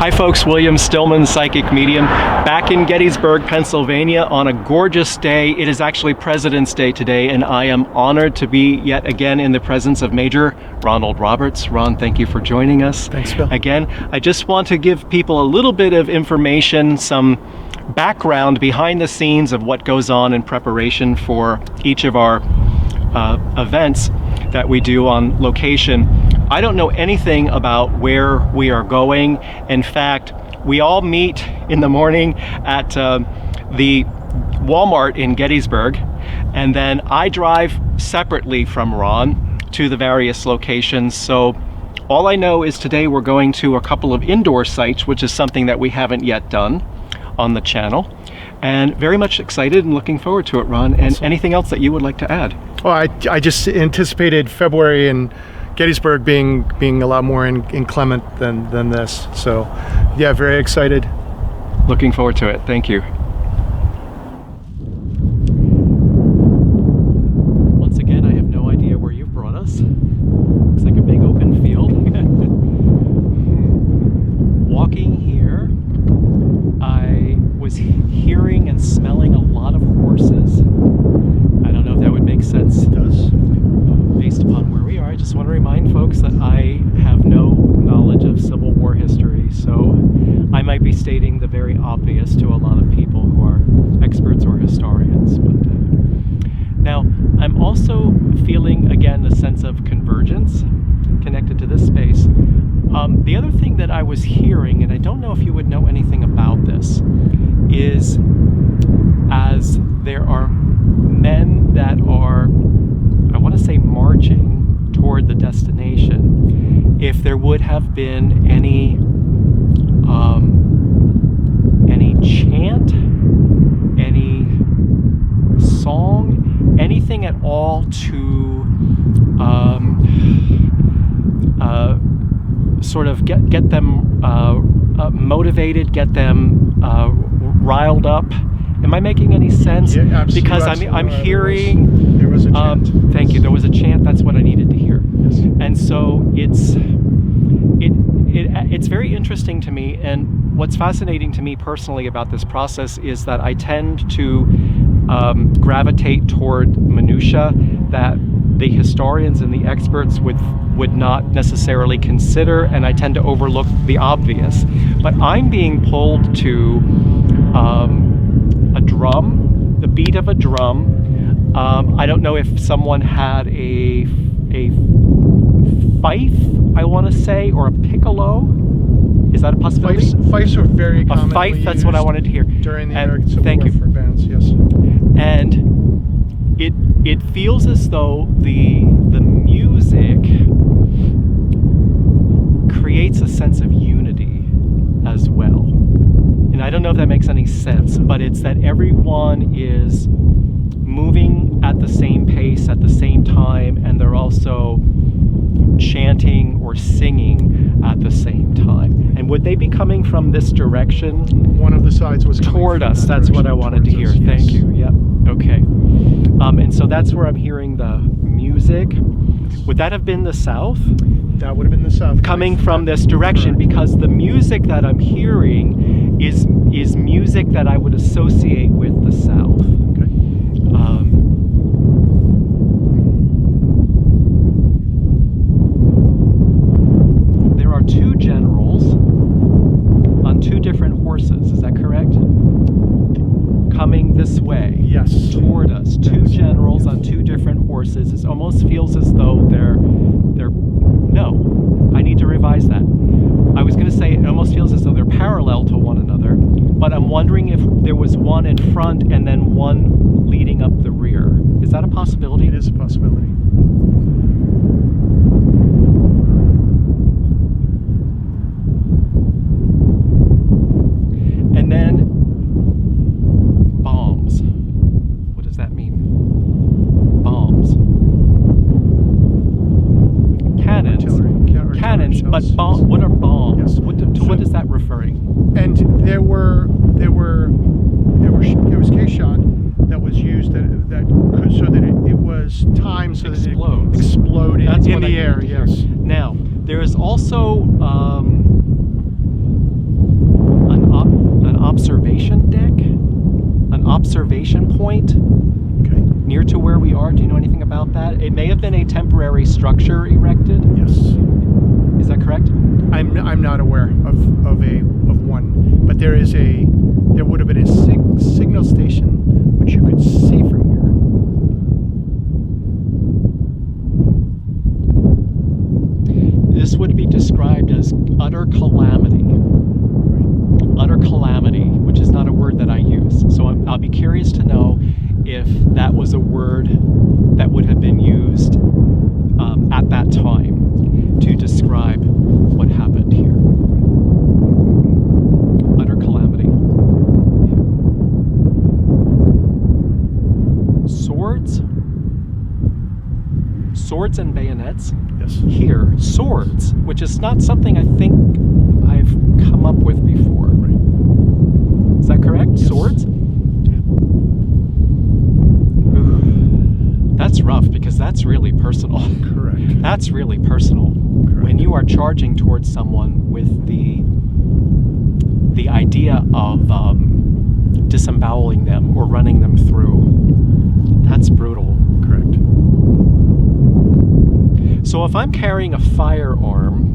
Hi folks, William Stillman, Psychic Medium, back in Gettysburg, Pennsylvania on a gorgeous day. It is actually President's Day today, and I am honored to be yet again in the presence of Major Ronald Roberts. Ron, thank you for joining us. Thanks, Bill. Again, I just want to give people a little bit of information, some background behind the scenes of what goes on in preparation for each of our events that we do on location. I don't know anything about where we are going. In fact, we all meet in the morning at the Walmart in Gettysburg, and then I drive separately from Ron to the various locations. So all I know is today we're going to a couple of indoor sites, which is something that we haven't yet done on the channel, and very much excited and looking forward to it, Ron. And awesome. Anything else that you would like to add? Well, I just anticipated February and Gettysburg being a lot more inclement than this. So yeah, very excited. Looking forward to it. Thank you. Once again, I have no idea where you've brought us. Looks like a big open field. Walking here, I was hearing and smelling a lot of horses. I don't know if that would make sense. It does. Based upon where we are, I just want to remind folks that I have no knowledge of Civil War history, so I might be stating the very obvious to a lot of people who are experts or historians. But now, I'm also feeling, again, a sense of convergence connected to this space. The other thing that I was hearing, and I don't know if you would know anything about this, is as there are men that are, I want to say, marching toward the destination, if there would have been any chant, any song, anything at all to sort of get them motivated, get them riled up. Am I making any sense? Yeah, absolutely. Because I'm hearing. There was a chant. Thank you. There was a chant. That's what I needed to hear. Yes. And so it's very interesting to me. And what's fascinating to me personally about this process is that I tend to gravitate toward minutia that the historians and the experts would not necessarily consider, and I tend to overlook the obvious. But I'm being pulled to a drum, the beat of a drum. I don't know if someone had a fife, I want to say, or a piccolo. Is that a possibility? Fifes are very commonly a fife. That's what I wanted to hear during the American Civil thank War you for bands. Yes. And it feels as though the music creates a sense of unity as well. And I don't know if that makes any sense, but it's that everyone is moving at the same pace at the same time, and they're also chanting or singing at the same time. And would they be coming from this direction? One of the sides was toward us. That's what I wanted to hear. Thank you. Yep. Okay. And so that's where I'm hearing the music. Would that have been the South? That would have been the South. Coming from this direction, because the music that I'm hearing is music that I would associate with the South. Okay. There are two generals on two different horses. Is that correct? Coming this way. Yes. Toward us. Two generals on two different horses. It almost feels as though they're no, I need to revise that. I was going to say it almost feels as though they're parallel to one another, but I'm wondering if there was one in front and then one leading up the rear. Is that a possibility? It is a possibility. And then bombs. What does that mean? Bombs. Cannons. Cannons, but what are bombs? Yes. What is that referring? And there was case shot that was used that could, so that it was timed so that it exploded in the air. Yes. Now there is also point Okay. near to where we are. Do you know anything about that? It may have been a temporary structure erected. Yes. Is that correct? I'm not aware of one, but there would have been a signal station which you could see from here. This would be described as utter calamity. Utter calamity, which is not a word that I use. So I'll be curious to know if that was a word that would have been used at that time to describe what happened here. Utter calamity. Swords and bayonets. Yes. Here, swords, which is not something I think I've come up with before. Right. Is that correct? Yes. Swords? Ooh, that's rough because that's really personal. Correct. That's really personal. Correct. When you are charging towards someone with the idea of disemboweling them or running them through, that's brutal. Correct. So if I'm carrying a firearm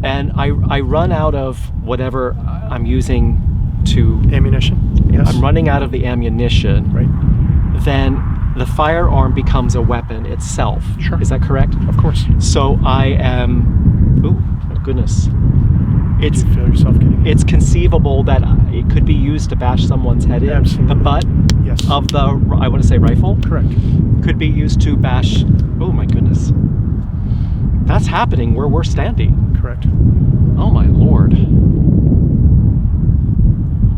and I run out of whatever I'm using to... Ammunition. Yes. I'm running out of the ammunition. Right. Then the firearm becomes a weapon itself. Sure. Is that correct? Of course. So I am... Oh, goodness. Did you feel yourself getting... It's conceivable that it could be used to bash someone's head in. Absolutely. The butt Yes. of the, I want to say rifle, Correct. could be used to bash... Oh my goodness. That's happening where we're standing. Correct. Oh my Lord.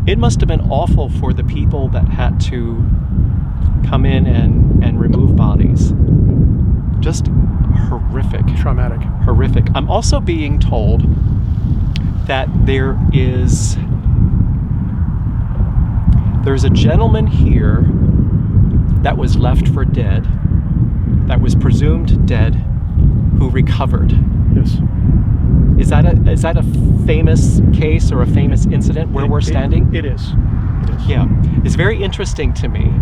It must have been awful for the people that had to come in and remove bodies. Just horrific. Traumatic. Horrific. I'm also being told that there's a gentleman here that was left for dead, that was presumed dead, who recovered. Yes. Is that a famous case or a famous incident where we're standing? It is. It is. Yeah, it's very interesting to me.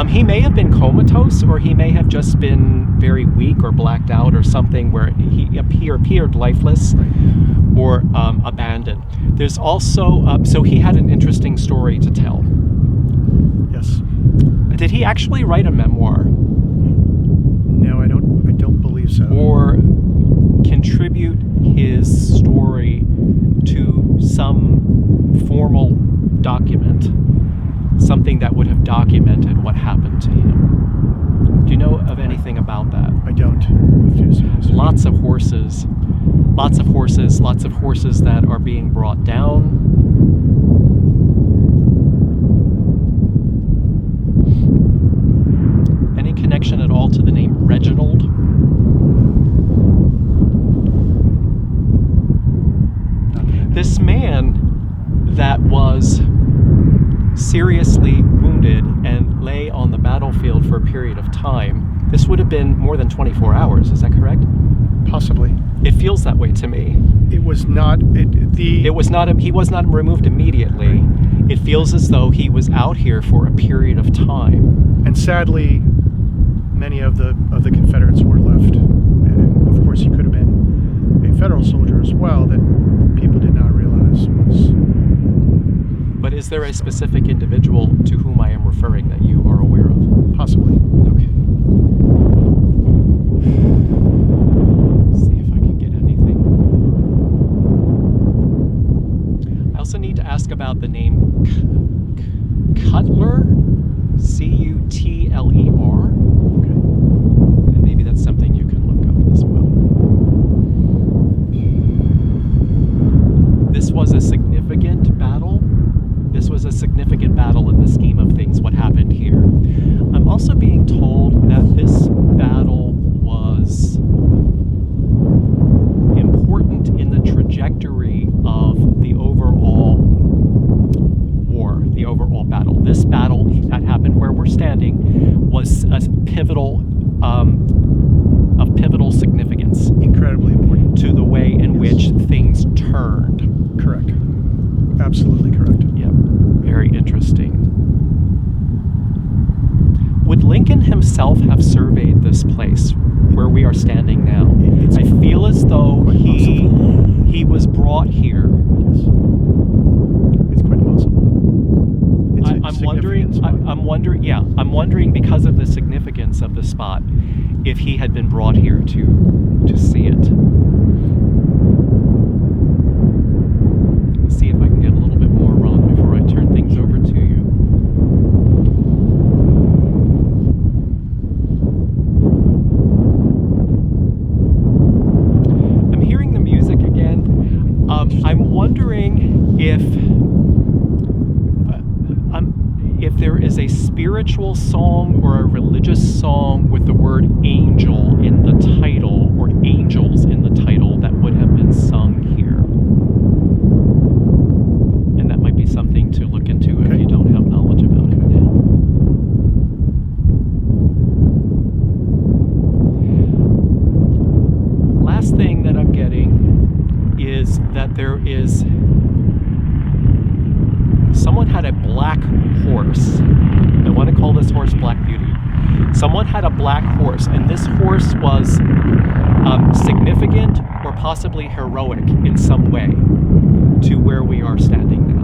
He may have been comatose, or he may have just been very weak or blacked out or something, where he appeared lifeless or abandoned. There's also, so he had an interesting story to tell. Yes. Did he actually write a memoir? No, I don't believe so. Or contribute his story to some formal document, something that would have documented what happened to him? Do you know of anything about that? I don't. Lots of horses that are being brought down. Any connection at all to the name Reginald? This man that was seriously wounded and lay on the battlefield for a period of time, this would have been more than 24 hours, is that correct? Possibly. It feels that way to me. It was not. He was not removed immediately. It feels as though he was out here for a period of time. And sadly, many of the Confederates were left. And of course, he could have been a Federal soldier as well that people did not realize was. But is there a specific individual to whom I am referring that you are aware of? Possibly. Okay. See if I can get anything. I also need to ask about the name Cutler, Cutler. Okay. And maybe that's something you can look up as well. This was a significant battle. This was a significant battle in the scheme of things, what happened here. I'm also being told that this battle was important in the trajectory of the overall war, the overall battle. This battle that happened where we're standing was a pivotal, of pivotal significance. Incredibly important. To the way in which things turned. Correct. Absolutely correct. Yep. Very interesting. standing now. It's I feel as though quite he was brought here. Yes. It's quite possible. It's a I'm wondering. significant spot. I'm wondering. Yeah, I'm wondering because of the significance of the spot, if he had been brought here to see it. Let's see if I can get a little bit more, Ron, before I turn things over to you. I'm hearing the music again. I'm wondering if there is a spiritual song or a religious song with the word angel in the title, or angels in the title, that would have been sung here. And that might be something to look into if you don't have knowledge about it. Yeah. Last thing that I'm getting is that there is someone had a black horse. I want to call this horse Black Beauty. Someone had a black horse, and this horse was significant or possibly heroic in some way to where we are standing now.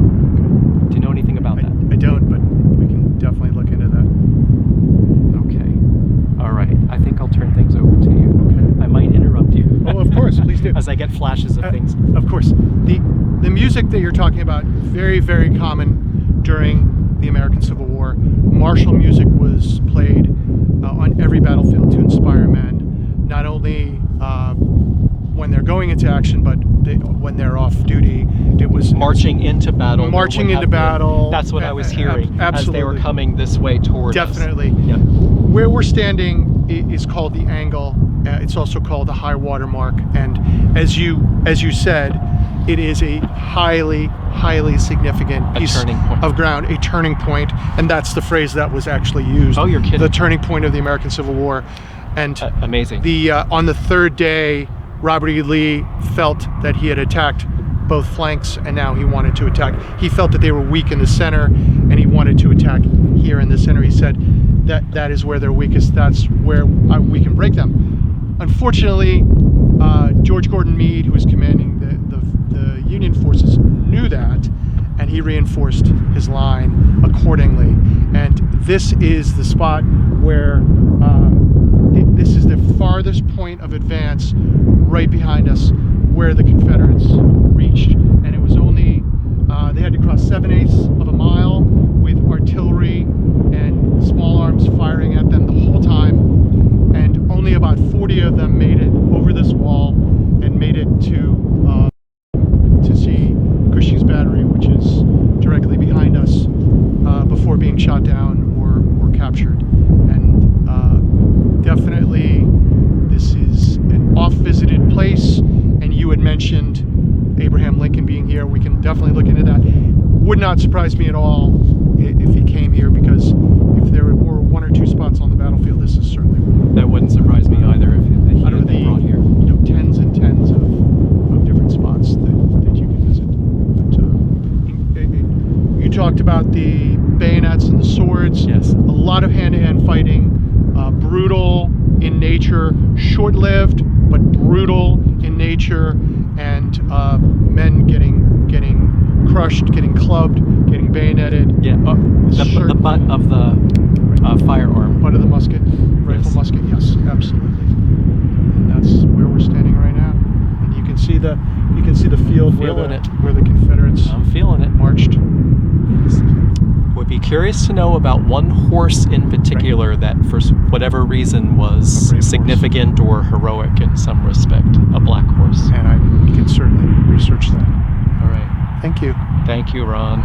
Do you know anything about that? I don't, but we can definitely look into that. Okay. All right. I think I'll turn things over to you. Okay. I might interrupt you. Oh, of course, please do. As I get flashes of things. Of course. The music that you're talking about, very, very common during the American Civil War. Martial music was played on every battlefield to inspire men, not only when they're going into action, but when they're off duty. It was marching into battle. Marching into battle. That's what I was hearing as they were coming this way toward us. Definitely. Yeah. Where we're standing is called the angle. It's also called the high water mark. And as you said, it is a highly significant piece of ground, a turning point, and that's the phrase that was actually used. Oh, you're kidding. The turning point of the American Civil War. And amazing. On the third day, Robert E. Lee felt that he had attacked both flanks, and now he wanted to attack. He felt that they were weak in the center, and he wanted to attack here in the center. He said that is where they're weakest. That's where we can break them. Unfortunately, George Gordon Meade, who was commanding the Union forces, knew that, and he reinforced his line accordingly. And this is the spot where this is the farthest point of advance right behind us, where the Confederates reached. And it was only, they had to cross 7/8 of a mile with artillery and small arms firing at them the whole time. And only about 40 of them made it over this wall and made it to see Cushing's Battery, which is directly behind us, before being shot down or captured. And definitely this is an oft-visited place, and you had mentioned Abraham Lincoln being here. We can definitely look into that. Would not surprise me at all if he came here, because if there were one or two spots on the battlefield, this is certainly one. That wouldn't surprise me either if he had been brought here. Tens and tens of different spots that you can visit. But you talked about the bayonets and the swords. Yes. A lot of hand-to-hand fighting, brutal in nature, short-lived but brutal in nature, and men getting crushed, getting clubbed, getting bayoneted. Yeah. The butt of the firearm. Butt of the musket, rifle Yes. musket. Yes, absolutely. And that's where we're standing right now. And you can see the field where the Confederates I'm feeling it. marched. Yes. Would be curious to know about one horse in particular that, for whatever reason, was significant or heroic in some respect. A black horse. And we can certainly research that. All right. Thank you. Thank you, Ron.